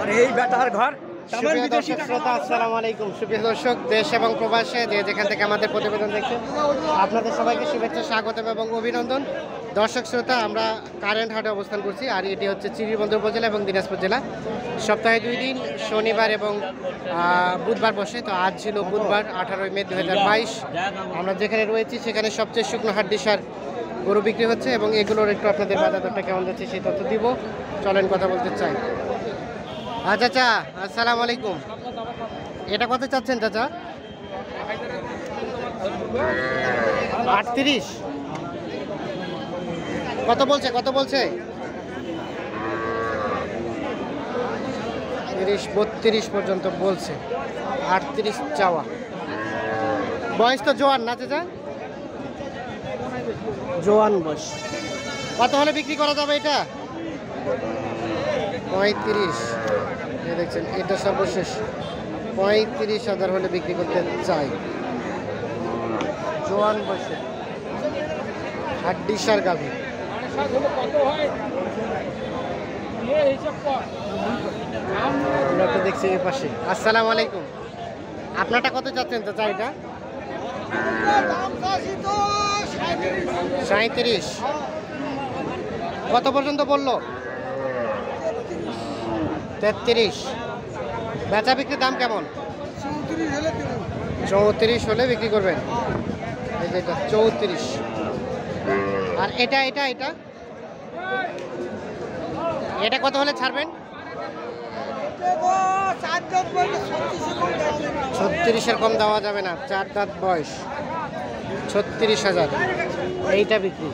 আর এই বেটার ঘর। আসসালামু আলাইকুম সুপ্রিয় দর্শক, দেশ এবং প্রবাসে যে যেখান থেকে আমাদের প্রতিবেদন দেখছেন, আপনাদের সবাইকে শুভেচ্ছা, স্বাগতম এবং অভিনন্দন। দর্শক শ্রোতা, আমরা কারেন্ট হাটে অবস্থান করছি, আর এটি হচ্ছে চিরিবন্দর উপজেলা এবং দিনাজপুর জেলা। সপ্তাহে 2 দিন শনিবার এবং বুধবার বসে। তো আজ ছিল বুধবার 18 মে 2022। আমরা যেখানে রয়েছি সেখানে সবচেয়ে শুকনো হাড্ডিসার গরু বিক্রি হচ্ছে এবং এগুলোর একটু আপনাদের বাজার দরটা কেমন যাচ্ছে সেই তথ্য দিব। চলেন কথা বলতে চাই। চাচা আসসালামু আলাইকুম, এটা কত চাচ্ছেন চাচা? 38। কত বলছে 30-32 পর্যন্ত বলছে, 38 চাওয়া। বয়স তো জোয়ান না চাচা? জোয়ান বয়স। কত হলে বিক্রি করা যাবে এটা? 35। দেখছেন এটা সর্বশেষ 35,000 হলে বিক্রি করতে চাই। জোয়ান বয়সে হাড্ডিসার গাভী। আমরা দেখছি এই পাশে। আসসালামু আলাইকুম, আপনারটা কত চাচ্ছেন চাচা? এটা 37। কত পর্যন্ত বললো? 33। বেচা বিক্রির দাম কেমন? 34 হলে বিক্রি করবেন। এই যে এটা 34। আর এটা এটা এটা এটা কত হলে ছাড়বেন? 36-এর কম দেওয়া যাবে না। 4 দাঁত বয়স, 36,000 এইটা বিক্রি।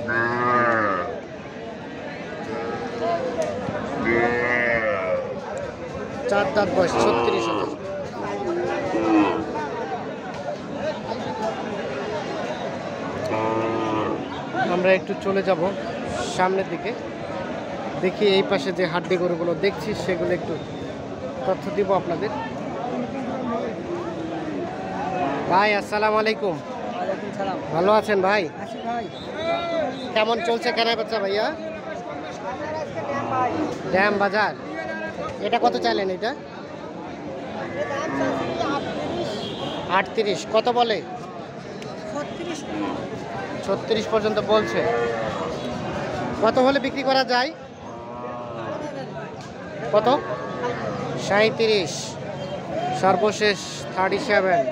চার দাঁত বয়স, 36,000। আমরা একটু চলে যাব সামনের দিকে, দেখি এই পাশে যে হাড্ডি গরুগুলো দেখছি সেগুলো একটু তথ্য দিব আপনাদের। ভাই আসসালামু আলাইকুম। ভালো আছেন ভাই? কেমন চলছে কেনা বেচা ভাইয়া? ড্যাম বাজার। এটা কত চাইলেন? এটা 38। কত বলে? 36 পর্যন্ত বলছে। কত হলে বিক্রি করা যায়? কত? 37। সর্বশেষ 37।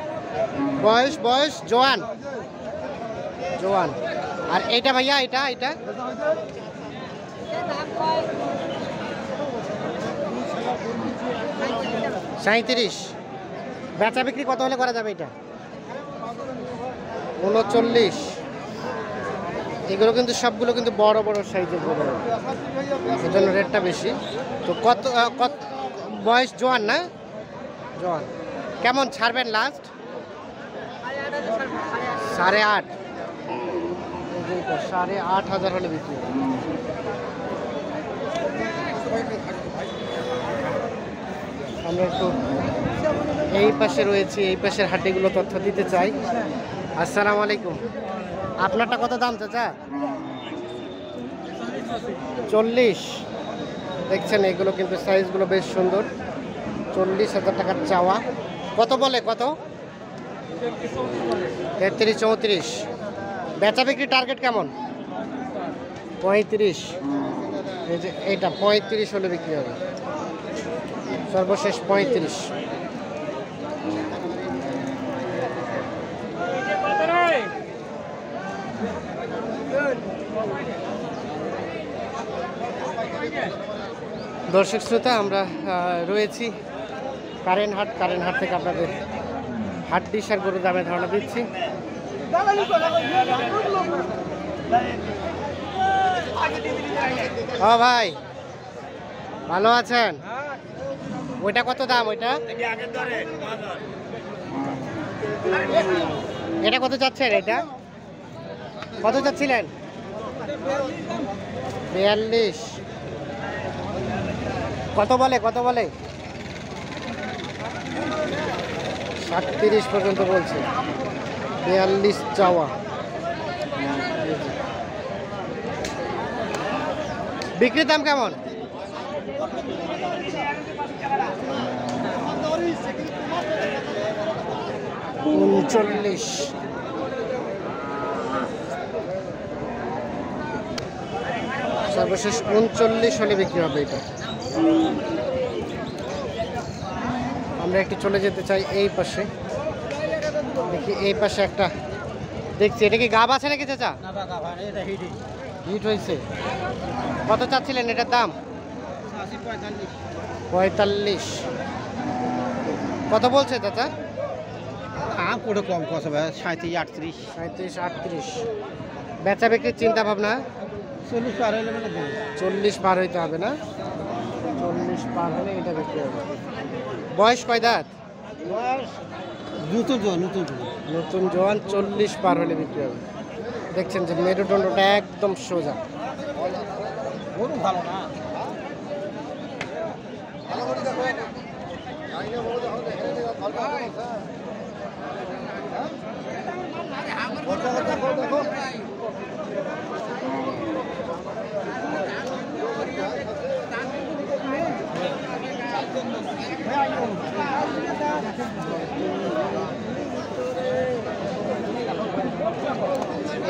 বয়স জোয়ান। আর এইটা ভাইয়া এটা 37। বেচা বিক্রি কত হলে করা যাবে এটা? 39। এগুলো কিন্তু সবগুলো কিন্তু বড় বড় সাইজের গরু, এই জন্য রেটটা বেশি। তো কত বয়স জোয়ান না? জোয়ান। কেমন ছাড়বেন লাস্ট? 8.5। 8.5 হলে বিক্রি। আমরা একটু এই পাশে রয়েছি, এই পাশের হাড্ডিগুলো তথ্য দিতে চাই। আসসালামু আলাইকুম, আপনারটা কত দাম চাচা? 40। দেখছেন এগুলো কিন্তু সাইজগুলো বেশ সুন্দর। 40,000 টাকার চাওয়া। কত বলে? কত? 33-34। বেচা বিক্রি টার্গেট কেমন? 35। এই যে এইটা 35 হলে বিক্রি হবে। সর্বশেষ 35। দর্শক শ্রোতা, আমরা রয়েছি কারেন্ট হাট থেকে আপনাদের হাড্ডিসার গরু দামে ধারণা দিচ্ছি। ও ভাই ভালো আছেন? ওইটা কত দাম? ওইটা এটা কত চাচ্ছেন? এটা কত চাচ্ছিলেন? 42। কত বলে? 37 পর্যন্ত বলছে। 42 চাওয়া। বিক্রির দাম কেমন? 39। সর্বশেষ 39 হলে বিক্রি হবে এটা। আমরা একটু চলে যেতে চাই এই পাশে, দেখি এই পাশে একটা দেখছি। এটা কি গাব আছে নাকি চাচা? হিট হয়েছে। কত চাচ্ছিলেন এটার দাম? 45। কত বলছে চাচা? কম কত ভাই? 37 38। 37 38। বেচা বিক্রির চিন্তা ভাবনা? 40 পার হলে মানে 40 পার হইতে হবে না? 40 পার হলে এটা বিক্রি হবে। বয়স কয় দাঁত? বয়স নতুন জোয়ান, 40 পার হলে বিক্রি হবে। দেখছেন যে মেরুদণ্ডটা একদম সোজা। গরু ভালো না।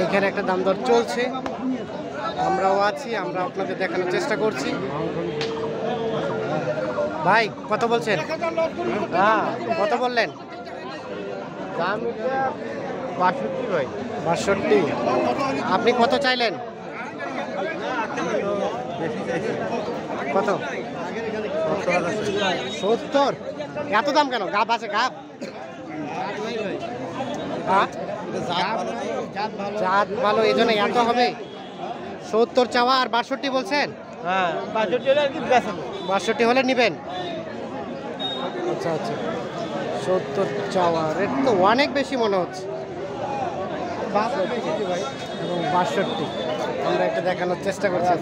এখানে একটা দাম দর চলছে, আমরাও আছি, আমরা আপনাদের দেখানোর চেষ্টা করছি। ভাই কত বলছেন? হ্যাঁ, কত বললেন? দাম 62 ভাই। 62। আপনি কত চাইলেন? কত? 70। এত দাম কেন? গাব আছে গাব? হ্যাঁ, জাত ভালো এই জন্য এত হবে। 70 চাওয়া আর 62 বলছেন? হ্যাঁ 62 হলে আর কি বেচা। 62 হলে নেবেন? আচ্ছা আচ্ছা, 70 চাওয়া, রেট তো অনেক বেশি মনে হচ্ছে। এবং 62 আমরা একটা দেখানোর চেষ্টা করছি।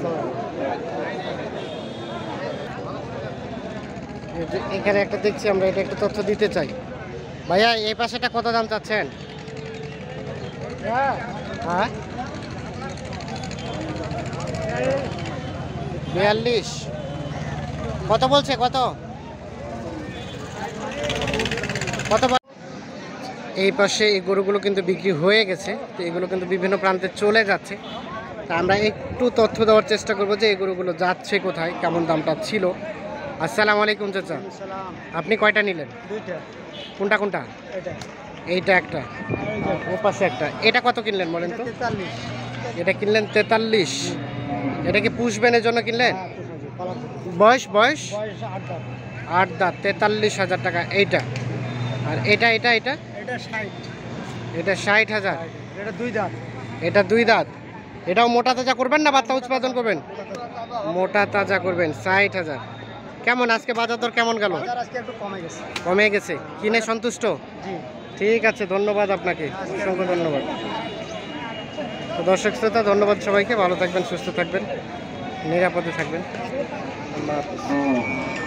এখানে একটা দেখছি আমরা, এটা একটা তথ্য দিতে চাই। ভাইয়া এই পাশেটা কত দাম চাচ্ছেন? হ্যাঁ 42। কত বলছে? কত কত? এই পাশে এই গরুগুলো কিন্তু বিক্রি হয়ে গেছে, তো এগুলো কিন্তু বিভিন্ন প্রান্তে চলে যাচ্ছে। তা আমরা একটু তথ্য দেওয়ার চেষ্টা করবো যে এই গরুগুলো যাচ্ছে কোথায়, কেমন দামটা ছিল। আসসালামু আলাইকুম চাচা, আপনি কয়টা নিলেন? দুইটা। কোনটা কোনটা? এটা এইটা একটা, ও পাশে একটা। এটা কত কিনলেন বলেন তো? 43। এটা কিনলেন 43। এটা কি পুষবেনের জন্য কিনলেন? বয়স বয়স 8 দাঁত। 8 দাঁত, 43,000 টাকা এইটা। আর এটা এটা এটা এটা 60। এটা 60,000। এটা 2 দাঁত। এটা 2 দাঁত। এটাও মোটা তাজা করবেন না বাচ্চা উৎপাদন করবেন? মোটা তাজা করবেন। 60,000। কেমন আজকে বাজার দর কেমন গেল? বাজার আজকে একটু কমে গেছে। কমে গেছে, কিনে সন্তুষ্ট? জি। ঠিক আছে, ধন্যবাদ আপনাকে, অসংখ্য ধন্যবাদ। তো দর্শক শ্রোতা, ধন্যবাদ সবাইকে। ভালো থাকবেন, সুস্থ থাকবেন, নিরাপদে থাকবেন। আল্লাহ হাফেজ।